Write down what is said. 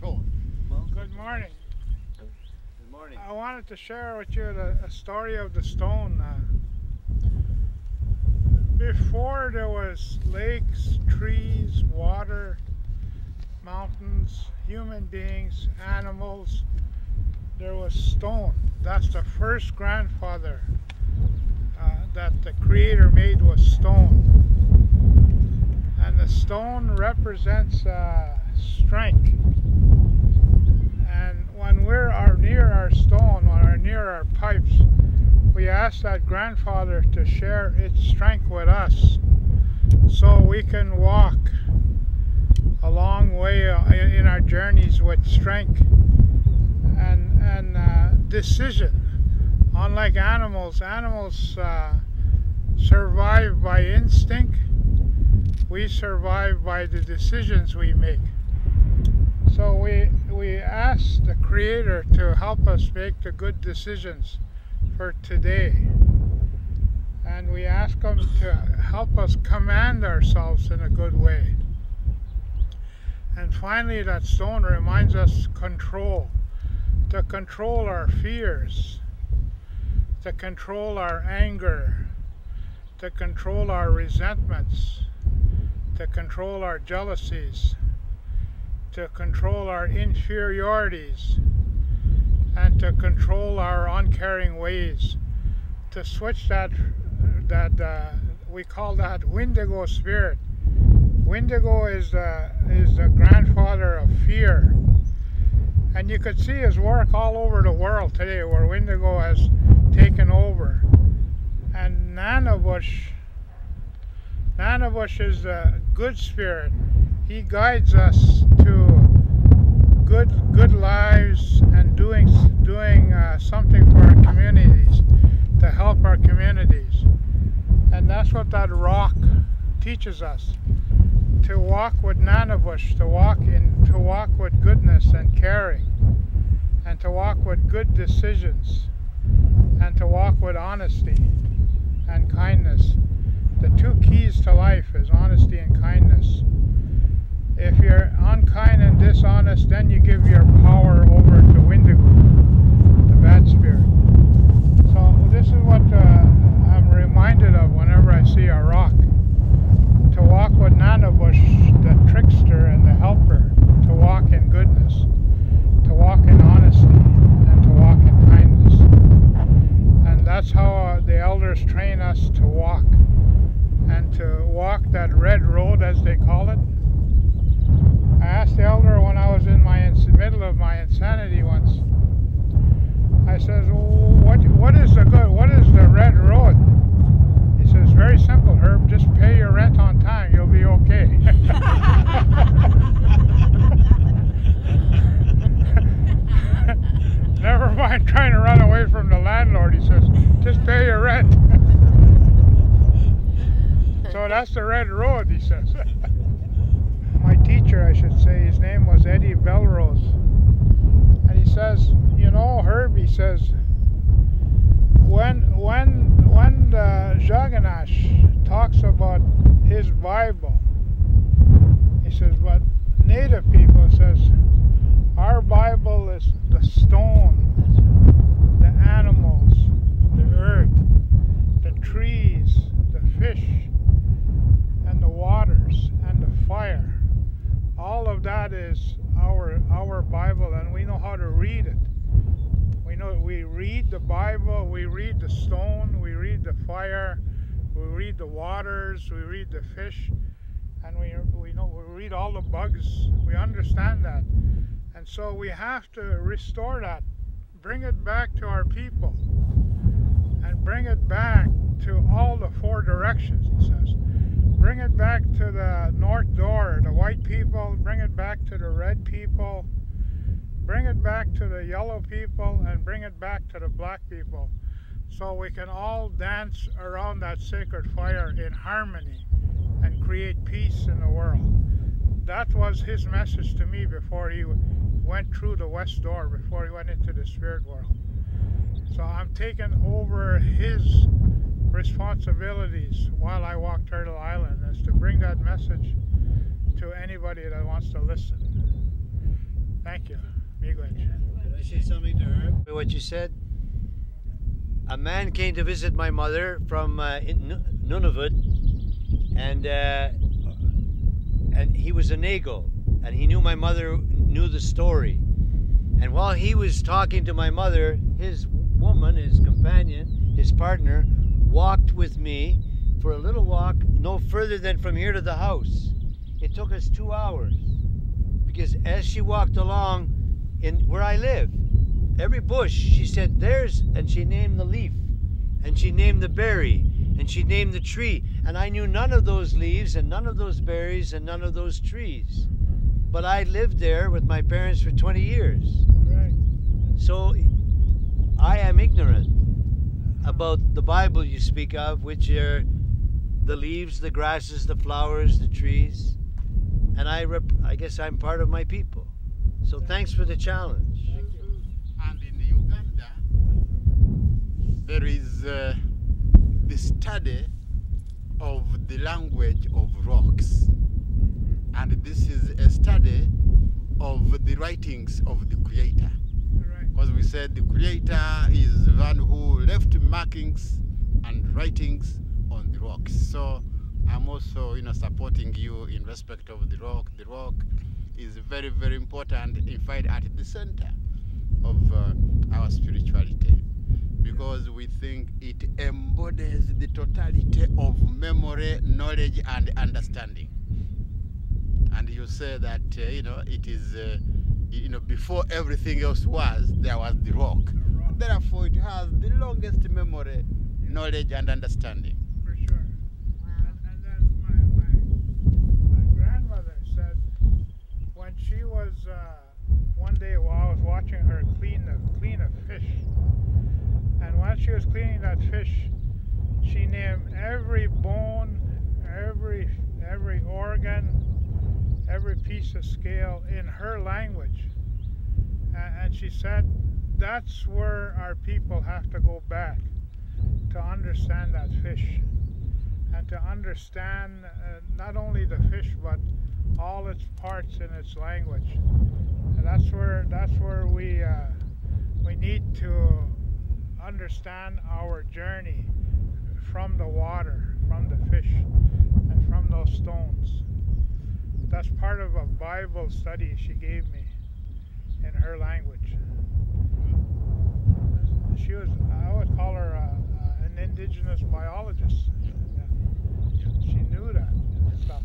stone. Good morning. Good morning. I wanted to share with you a story of the stone. Before there was lakes, trees, water, mountains, human beings, animals, there was stone. That's the first grandfather that the Creator made was stone. And the stone represents strength. And when we're near our stone, when we're near our pipes, we ask that grandfather to share its strength with us so we can walk a long way in our journeys with strength and decision. Unlike animals survive by instinct. We survive by the decisions we make. So we ask the Creator to help us make the good decisions for today. And we ask Him to help us command ourselves in a good way. And finally, that stone reminds us control. To control our fears, to control our anger, to control our resentments, to control our jealousies, to control our inferiorities, and to control our uncaring ways. To switch that we call that Windigo spirit. Windigo is the grandfather of fear. And you could see his work all over the world today, where Windigo has taken over. And Nanabush is the good spirit. He guides us to good lives and doing something for our communities, to help our communities. And that's what that rock teaches us. To walk with Nanabush, to walk with goodness and caring, and to walk with good decisions, and to walk with honesty and kindness. The two keys to life is honesty and kindness. If you're unkind and dishonest, then you give your power over to Windigo, the bad spirit. So this is what I'm reminded of whenever I see a rock. To walk with Nanabush, the trickster and the helper, to walk in goodness, to walk in honesty, and to walk in kindness. And that's how the elders train us to walk, and to walk that red road, as they call it. I asked the elder when I was in the middle of my insanity once, I says, what is the red road? He says, very simple, Herb, just pay your rent on time, you'll be okay. Never mind trying to run away from the landlord, he says, just pay your rent. So that's the red road, he says. My teacher, I should say, his name was Eddie Belrose. And he says, you know, Herb, he says, when the Jaganash talks about his Bible, he says, but native people says, our Bible is the stone, the animals, the earth, the trees, the fish, and the waters, and the fire. All of that is our Bible, and we know how to read it. We read the Bible, we read the stone, we read the fire, we read the waters, we read the fish, and we read all the bugs. We understand that. And so we have to restore that, bring it back to our people, and bring it back to all the four directions, he says. Bring it back to the north door, the white people, bring it back to the red people, bring it back to the yellow people, and bring it back to the black people, so we can all dance around that sacred fire in harmony and create peace in the world. That was his message to me before he went through the west door, before he went into the spirit world. So I'm taking over his responsibilities while I walk Turtle Island, is to bring that message to anybody that wants to listen. Thank you. Miigwech. Could I say something to her? What you said? A man came to visit my mother from Nunavut, and he was a Nago, and he knew my mother knew the story. And while he was talking to my mother, his woman, his companion, his partner, walked with me for a little walk, no further than from here to the house. It took us 2 hours, because as she walked along in where I live, every bush, she said, there's, and she named the leaf, and she named the berry, and she named the tree. And I knew none of those leaves, and none of those berries, and none of those trees. But I lived there with my parents for 20 years. Right. So I am ignorant about the Bible you speak of, which are the leaves, the grasses, the flowers, the trees. And I guess I'm part of my people. So thanks for the challenge. And in Uganda, there is the study of the language of rocks. And this is a study of the writings of the Creator. Because we said the Creator is the one who left markings and writings on the rocks. So I'm also, supporting you in respect of the rock. The rock is very, very important, in fact, at the center of our spirituality, because we think it embodies the totality of memory, knowledge, and understanding. And you say that, it is, before everything else was, there was the rock. Therefore, it has the longest memory, knowledge, and understanding. For sure. Wow. And then my grandmother said when she was, one day while I was watching her clean a fish, and while she was cleaning that fish, she named every bone, every organ, every piece of scale in her language. And she said that's where our people have to go back to understand that fish, and to understand not only the fish but all its parts in its language. And that's where we need to understand our journey from the water, from the fish, and from those stones. That's part of a Bible study she gave me in her language. She was, I would call her an indigenous biologist. Yeah. She knew that stuff.